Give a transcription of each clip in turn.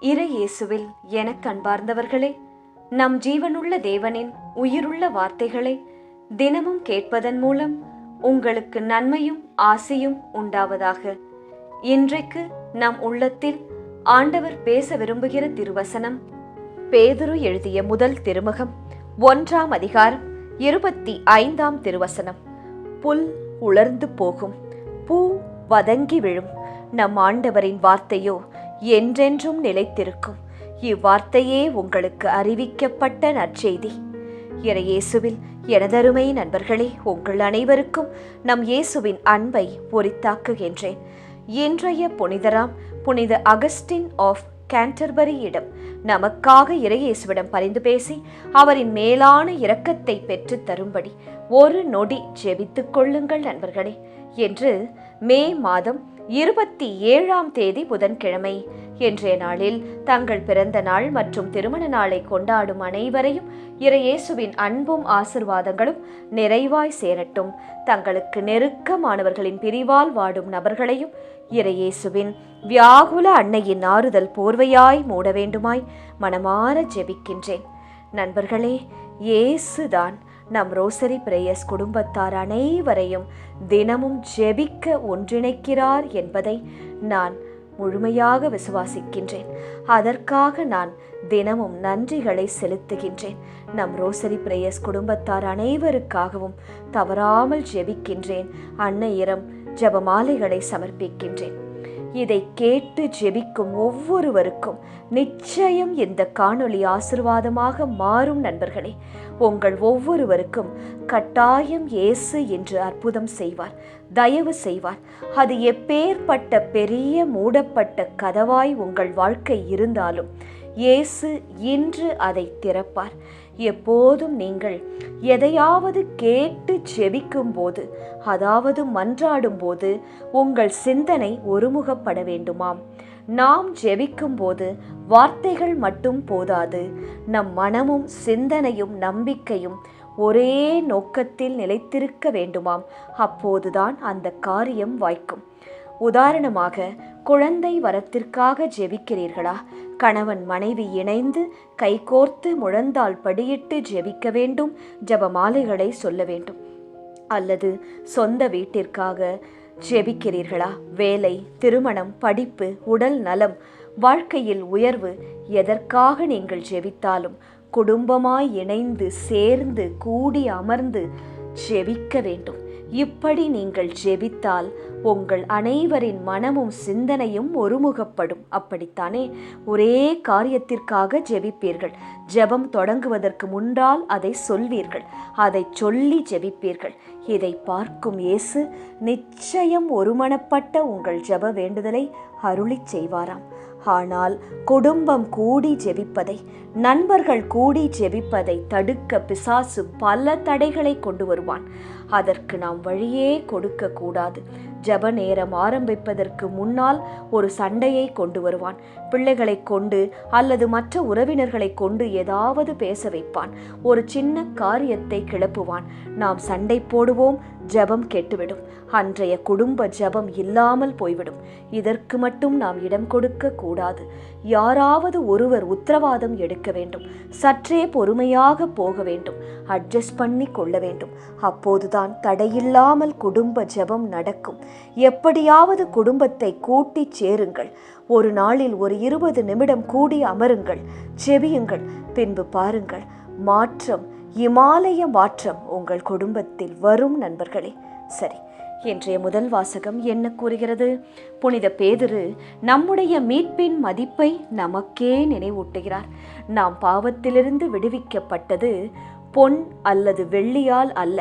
இறை இயேசுவில் எனக் அன்பார்ந்தவர்களே, நம் ஜீவனுள்ள தேவனின் உயிருள்ள வார்த்தைகளை தினமும் கேட்பதன் மூலம் உங்களுக்கு நன்மையும் ஆசையும் உண்டாவதாக. இன்றைக்கு நம் உள்ளத்தில் ஆண்டவர் பேச விரும்புகிற திருவசனம் பேதுரு எழுதிய முதல் திருமுகம் 1ஆம் அதிகாரம் 25ஆம் திருவசனம். புல் உலர்ந்து போகும், பூ வதங்கி விழும், நம் ஆண்டவரின் வார்த்தையோ என்றென்றும் நிலைத்திருக்கும். இவ்வார்த்தையே உங்களுக்கு அறிவிக்கப்பட்ட நற்செய்தி. இறை இயேசுவில் எனதருமை நண்பர்களே, உங்கள் அனைவருக்கும் நம் இயேசுவின் அன்பை உரித்தாக்குகின்றேன். இன்றைய புனிதராம் புனித அகஸ்டின் ஆஃப் கேன்டர்பரியிடம் நமக்காக இறை இயேசுவிடம் பரிந்து பேசி அவரின் மேலான இரக்கத்தை பெற்று தரும்படி ஒரு நொடி ஜெபித்துக் கொள்ளுங்கள் நண்பர்களே என்று மே மாதம் 27ஆம் தேதி புதன்கிழமை இன்றைய நாளில் தங்கள் பிறந்த நாள் மற்றும் திருமண நாளை கொண்டாடும் அனைவரையும் இறை இயேசுவின் அன்பும் ஆசிர்வாதங்களும் நிறைவாய் சேரட்டும். தங்களுக்கு நெருக்கமானவர்களின் பிரிவால் வாடும் நபர்களையும் இறை இயேசுவின் வியாகுல அன்னையின் ஆறுதல் போர்வையாய் மூட வேண்டுமாய் மனமாற ஜெபிக்கின்றேன். நண்பர்களே, இயேசுதான் நம் ரோசரி பிரேயர்ஸ் குடும்பத்தார் அனைவரையும் தினமும் ஜெபிக்க ஒன்றிணைக்கிறார் என்பதை நான் முழுமையாக விசுவாசிக்கின்றேன். அதற்காக நான் தினமும் நன்றிகளை செலுத்துகின்றேன். நம் ரோசரி பிரேயர்ஸ் குடும்பத்தார் அனைவருக்காகவும் தவறாமல் ஜெபிக்கின்றேன். அன்னையிடம் ஜெபமாலைகளை சமர்ப்பிக்கின்றேன். இதை கேட்டு ஜெபிக்கும் ஒவ்வொருவருக்கும் நிச்சயம் இந்த காணொளி ஆசீர்வாதமாக மாறும். நண்பர்களே, உங்கள் ஒவ்வொருவருக்கும் கட்டாயம் இயேசு என்று அற்புதம் செய்வார், தயவு செய்வார். அது எப்பேற்பட்ட பெரிய மூடப்பட்ட கதவாய் உங்கள் வாழ்க்கை இருந்தாலும் இயேசு இன்று அதை திறப்பார். எப்போதும் நீங்கள் எதையாவது கேட்டு ஜெபிக்கும் போது, அதாவது மன்றாடும் போது உங்கள் சிந்தனை ஒருமுகப்பட வேண்டுமாம். நாம் ஜெபிக்கும் போது வார்த்தைகள் மட்டும் போதாது, நம் மனமும் சிந்தனையும் நம்பிக்கையும் ஒரே நோக்கத்தில் நிலைத்திருக்க வேண்டுமாம். அப்போதுதான் அந்த காரியம் வாய்க்கும். உதாரணமாக, குழந்தை வரத்திற்காக ஜெபிக்கிறீர்களா? கணவன் மனைவி இணைந்து கைகோர்த்து முழந்தால் படியிட்டு ஜெபிக்க வேண்டும், ஜெபமாலைகளை சொல்ல வேண்டும். அல்லது சொந்த வீட்டிற்காக ஜெபிக்கிறீர்களா? வேலை, திருமணம், படிப்பு, உடல் நலம், வாழ்க்கையில் உயர்வு, எதற்காக நீங்கள் ஜெபித்தாலும் குடும்பமாய் இணைந்து சேர்ந்து கூடி அமர்ந்து ஜெபிக்க வேண்டும். இப்படி நீங்கள் ஜெபித்தால் உங்கள் அனைவரின் மனமும் சிந்தனையும் ஒருமுகப்படும். அப்படித்தானே? ஒரே காரியத்திற்காக ஜெபிப்பீர்கள். ஜெபம் தொடங்குவதற்கு முன்னால் அதை சொல்வீர்கள், அதை சொல்லி ஜெபிப்பீர்கள். இதை பார்க்கும் இயேசு நிச்சயம் ஒருமனப்பட்ட உங்கள் ஜெப வேண்டுதலை அருளிச் செய்வாராம். ஆனால் குடும்பம் கூடி ஜெபிப்பதை, நண்பர்கள் கூடி ஜெபிப்பதை தடுக்க பிசாசு பல தடைகளை கொண்டு வருவான். அதற்கு நாம் வழியே கொடுக்க கூடாது. ஜெப நேரம் ஆரம்பிப்பதற்கு முன்னால் ஒரு சண்டையை கொண்டு வருவான். பிள்ளைகளை கொண்டு அல்லது மற்ற உறவினர்களை கொண்டு ஏதாவது பேச வைப்பான். ஒரு சின்ன காரியத்தை கிளப்புவான். நாம் சண்டை போடுவோம், ஜெபம் கெட்டுவிடும். அன்றைய குடும்ப ஜெபம் இல்லாமல் போய்விடும். இதற்கு மட்டும் நாம் இடம் கொடுக்க கூடாது. யாராவது ஒருவர் உத்தரவாதம் எடுக்க வேண்டும். சற்றே பொறுமையாக போக வேண்டும். அட்ஜஸ்ட் பண்ணி கொள்ள வேண்டும். அப்போதுதான் தடையில்லாமல் குடும்ப ஜெபம் நடக்கும். எப்படியாவது குடும்பத்தை கூட்டி சேருங்கள். ஒரு நாளில் ஒரு 20 நிமிடம் கூடி அமருங்கள், ஜெபியுங்கள். பின்பு பாருங்கள், மாற்றம், இமாலய மாற்றம் உங்கள் குடும்பத்தில் வரும். நண்பர்களே, சரி, இன்றைய முதல் வாசகம் என்ன கூறுகிறது? புனித பேதுரு நம்முடைய மீட்பின் மதிப்பை நமக்கே நினைவூட்டுகிறார். நாம் பாவத்திலிருந்து விடுவிக்கப்பட்டது பொன் அல்லது வெள்ளியால் அல்ல,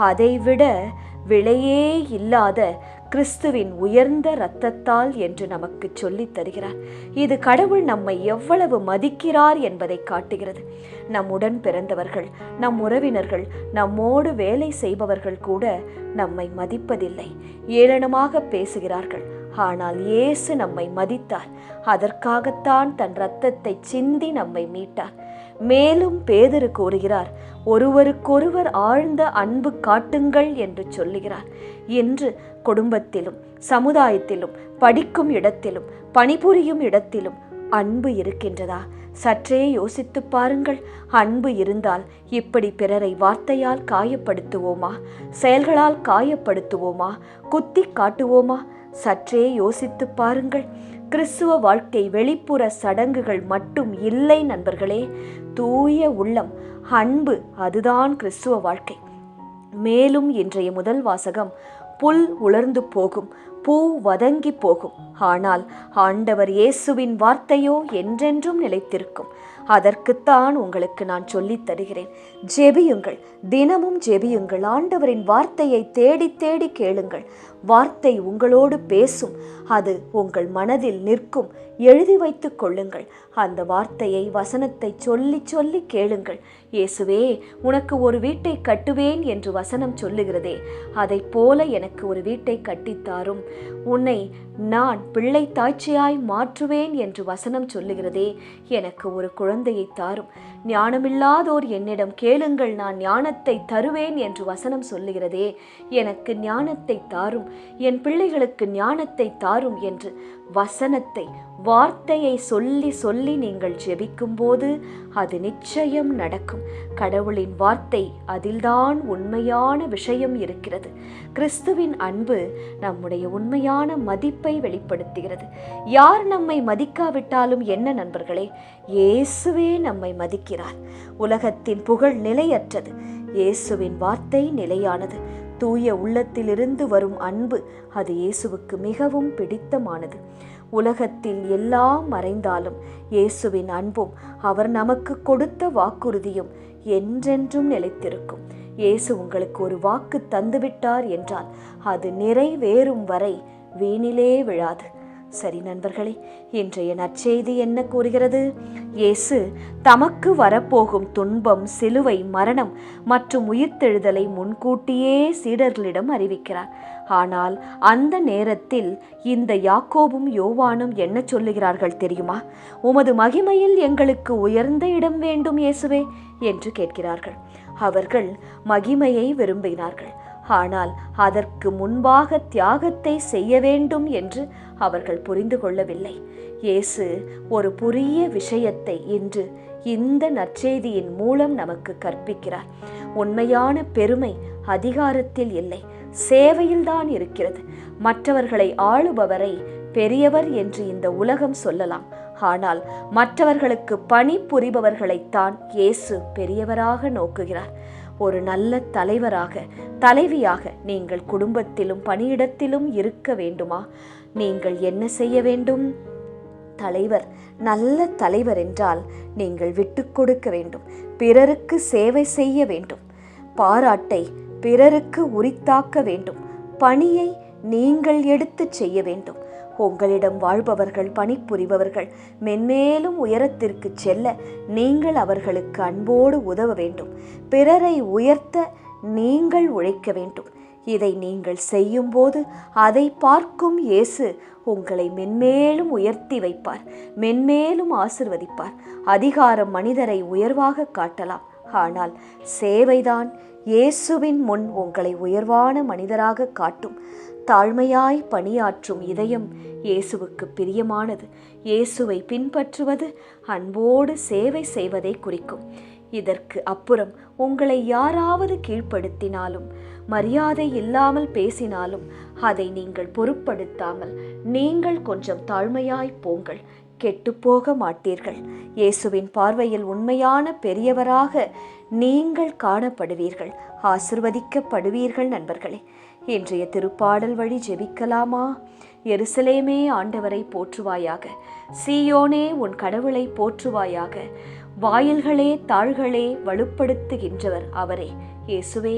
அதைவிட விலையே இல்லாத கிறிஸ்துவின் உயர்ந்த இரத்தத்தால் என்று நமக்கு சொல்லித் தருகிறார். இது கடவுள் நம்மை எவ்வளவு மதிக்கிறார் என்பதை காட்டுகிறது. நம்முடன் பிறந்தவர்கள், நம் உறவினர்கள், நம்மோடு வேலை செய்பவர்கள் கூட நம்மை மதிப்பதில்லை, ஏளனமாக பேசுகிறார்கள். ஆனால் இயேசு நம்மை மதித்தார். அதற்காகத்தான் தன் இரத்தத்தை சிந்தி நம்மை மீட்டார். மேலும் பேதுரு கூறுகிறார், ஒருவருக்கொருவர் ஆழ்ந்த அன்பு காட்டுங்கள் என்று சொல்லுகிறார். இன்று குடும்பத்திலும் சமுதாயத்திலும் படிக்கும் இடத்திலும் பணிபுரியும் இடத்திலும் அன்பு இருக்கின்றதா? சற்றே யோசித்து பாருங்கள். அன்பு இருந்தால் இப்படி பிறரை வார்த்தையால் காயப்படுத்துவோமா? செயல்களால் காயப்படுத்துவோமா? குத்தி காட்டுவோமா? சற்றே யோசித்து பாருங்கள். கிறிஸ்துவ வாழ்க்கை வெளிப்புற சடங்குகள் மட்டும் இல்லை நண்பர்களே. தூய உள்ளம், அன்பு, அதுதான் கிறிஸ்துவ வாழ்க்கை. மேலும் இன்றைய முதல் வாசகம், புல் உலர்ந்து போகும், பூ வதங்கி போகும், ஆனால் ஆண்டவர் இயேசுவின் வார்த்தையோ என்றென்றும் நிலைத்திருக்கும். அதற்குத்தான் உங்களுக்கு நான் சொல்லித் தருகிறேன். ஜெபியுங்கள், தினமும் ஜெபியுங்கள். ஆண்டவரின் வார்த்தையை தேடி தேடி கேளுங்கள். வார்த்தை உங்களோடு பேசும். அது உங்கள் மனதில் நிற்கும். எழுதி வைத்துக் கொள்ளுங்கள். அந்த வார்த்தையை, வசனத்தை சொல்லி சொல்லி கேளுங்கள். இயேசுவே, உனக்கு ஒரு வீட்டை கட்டுவேன் என்று வசனம் சொல்லுகிறதே, அதை போல எனக்கு ஒரு வீட்டை கட்டித்தாரும். உன்னை நான் பிள்ளை தாய்ச்சியாய் மாற்றுவேன் என்று வசனம் சொல்லுகிறதே, எனக்கு ஒரு குழந்தையை தாரும். ஞானமில்லாதோர் என்னிடம் கேளுங்கள், நான் ஞானத்தை தருவேன் என்று வசனம் சொல்லுகிறதே, எனக்கு ஞானத்தை தாரும். என் பிள்ளைகளுக்கு ஞானத்தை தாரும் என்று வசனத்தை, வார்த்தையை சொல்லி சொல்லி நீங்கள் ஜெபிக்கும் போது அது நிச்சயம் நடக்கும். கடவுளின் வார்த்தை, அதில்தான் உண்மையான விஷயம் இருக்கிறது. கிறிஸ்துவின் அன்பு நம்முடைய உண்மையான மதிப்பை வெளிப்படுத்துகிறது. யார் நம்மை மதிக்காவிட்டாலும் என்ன நண்பர்களே, இயேசுவே நம்மை மதிக்கிறார். உலகத்தின் புகழ் நிலையற்றது, இயேசுவின் வார்த்தை நிலையானது. தூய உள்ளத்திலிருந்து வரும் அன்பு, அது இயேசுவுக்கு மிகவும் பிடித்தமானது. உலகத்தில் எல்லாம் மறைந்தாலும் இயேசுவின் அன்பும் அவர் நமக்கு கொடுத்த வாக்குறுதியும் என்றென்றும் நிலைத்திருக்கும். இயேசு உங்களுக்கு ஒரு வாக்கு தந்துவிட்டார் என்றால் அது நிறைவேறும் வரை வீணிலே விழாது. சரி நண்பர்களே, இன்றைய நற்செய்தி என்ன கூறுகிறது? இயேசு தமக்கு வரப்போகும் துன்பம், சிலுவை மரணம் மற்றும் உயிர்த்தெழுதலை முன்கூட்டியே சீடர்களிடம் அறிவிக்கிறார். ஆனால் அந்த நேரத்தில் இந்த யாக்கோபும் யோவானும் என்ன சொல்லுகிறார்கள் தெரியுமா? உமது மகிமையில் எங்களுக்கு உயர்ந்த இடம் வேண்டும் இயேசுவே என்று கேட்கிறார்கள். அவர்கள் மகிமையை விரும்பினார்கள், ஆனால் அதற்கு முன்பாக தியாகத்தை செய்ய வேண்டும் என்று அவர்கள் புரிந்து கொள்ளவில்லை. இயேசு ஒரு புதிய விஷயத்தை இன்று இந்த நற்செய்தியின் மூலம் நமக்கு கற்பிக்கிறார். உண்மையான பெருமை அதிகாரத்தில் இல்லை, சேவையில்தான் இருக்கிறது. மற்றவர்களை ஆளுபவரை பெரியவர் என்று இந்த உலகம் சொல்லலாம், ஆனால் மற்றவர்களுக்கு பணி புரிபவர்களைத்தான் இயேசு பெரியவராக நோக்குகிறார். ஒரு நல்ல தலைவராக, தலைவியாக நீங்கள் குடும்பத்திலும் பணியிடத்திலும் இருக்க வேண்டுமா? நீங்கள் என்ன செய்ய வேண்டும்? தலைவர், நல்ல தலைவர் என்றால் நீங்கள் விட்டு கொடுக்க வேண்டும், பிறருக்கு சேவை செய்ய வேண்டும், பாராட்டை பிறருக்கு உரித்தாக்க வேண்டும், பணியை நீங்கள் எடுத்து செய்ய வேண்டும். உங்களிடம் வாழ்பவர்கள், பணிபுரிபவர்கள் மென்மேலும் உயரத்திற்கு செல்ல நீங்கள் அவர்களுக்கு அன்போடு உதவ வேண்டும். பிறரை உயர்த்த நீங்கள் உழைக்க வேண்டும். இதை நீங்கள் செய்யும் போது அதை பார்க்கும் இயேசு உங்களை மென்மேலும் உயர்த்தி வைப்பார், மென்மேலும் ஆசிர்வதிப்பார். அதிகாரம் மனிதரை உயர்வாக காட்டலாம், ஆனால் சேவைதான் இயேசுவின் முன் உங்களை உயர்வான மனிதராக காட்டும். தாழ்மையாய் பணியாற்றும் இதயம் இயேசுவுக்கு பிரியமானது. இயேசுவை பின்பற்றுவது அன்போடு சேவை செய்வதை குறிக்கும். இதற்கு அப்புறம் உங்களை யாராவது கீழ்ப்படுத்தினாலும், மரியாதை இல்லாமல் பேசினாலும் அதை நீங்கள் பொருட்படுத்தாமல் நீங்கள் கொஞ்சம் தாழ்மையாய் போங்கள், கெட்டுப்போக மாட்டீர்கள். இயேசுவின் பார்வையில் உண்மையான பெரியவராக நீங்கள் காணப்படுவீர்கள், ஆசிர்வதிக்கப்படுவீர்கள். நண்பர்களே, இன்றைய திருப்பாடல் வழி ஜெபிக்கலாமா? எருசலேமே ஆண்டவரை போற்றுவாயாக, சீயோனே உன் கடவுளை போற்றுவாயாக. வாயில்களே தாள்களே வலுப்படுத்துகின்றவர் அவரே. இயேசுவே,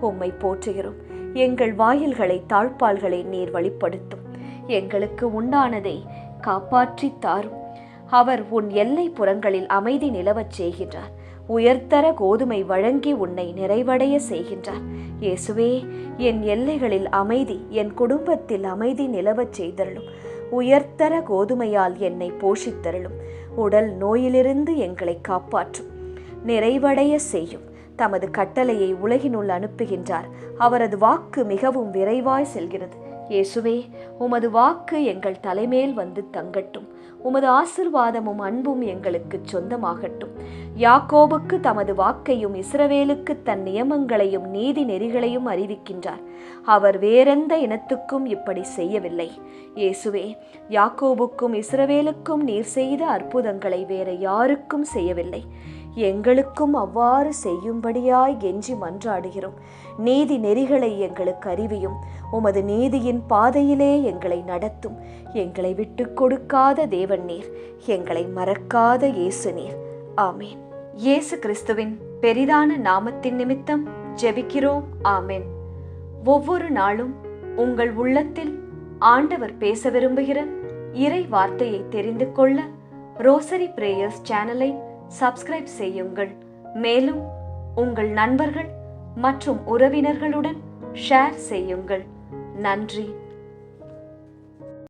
உம்மை போற்றுகிறோம். எங்கள் வாயில்களை, தாழ்பால்களை நீர் வழிப்படுத்தும். எங்களுக்கு உண்டானதை காப்பாற்றி தாரும். அவர் உன் எல்லை புறங்களில் அமைதி நிலவச் செய்கின்றார். உயர்தர கோதுமை வழங்கி உன்னை நிறைவடைய செய்கின்றார். இயேசுவே, என் எல்லைகளில் அமைதி, என் குடும்பத்தில் அமைதி நிலவச் செய்தருளும். உயர்தர கோதுமையால் என்னை போஷித்தருளும். உடல் நோயிலிருந்து எங்களை காப்பாற்றும், நிறைவடைய செய்யும். தமது கட்டளையை உலகினுள் அனுப்புகின்றார். அவரது வாக்கு மிகவும் விரைவாய் செல்கிறது. இயேசுவே, உமது வாக்கு எங்கள் தலைமேல் வந்து தங்கட்டும். உமது ஆசிர்வாதமும் அன்பும் எங்களுக்கு சொந்தமாகட்டும். யாக்கோபுக்கு தமது வாக்கையும் இஸ்ரவேலுக்கு தன் நியமங்களையும் நீதி நெறிகளையும் அறிவிக்கின்றார். அவர் வேறெந்த இனத்துக்கும் இப்படி செய்யவில்லை. இயேசுவே, யாக்கோபுக்கும் இஸ்ரவேலுக்கும் நீர் செய்த அற்புதங்களை வேற யாருக்கும் செய்யவில்லை. எங்களுக்கும் அவ்வாறு செய்யும்படியாய் கெஞ்சி மன்றாடுகிறோம். நீதி நெறிகளை எங்களுக்கு அறிவியும். உமது நீதியின் பாதையிலே எங்களை நடத்தும். எங்களை விட்டு கொடுக்காத தேவன் நீர், எங்களை மறக்காத இயேசு நீர். ஆமேன். இயேசு கிறிஸ்துவின் பெரிதான நாமத்தின் நிமித்தம் ஜெபிக்கிறோம். ஆமேன். ஒவ்வொரு நாளும் உங்கள் உள்ளத்தில் ஆண்டவர் பேச விரும்புகிற இறை வார்த்தையை தெரிந்து கொள்ள ரோசரி பிரேயர்ஸ் சேனலை சப்ஸ்கிரைப் செய்யுங்கள். மேலும் உங்கள் நண்பர்கள் மற்றும் உறவினர்களுடன் ஷேர் செய்யுங்கள். நன்றி.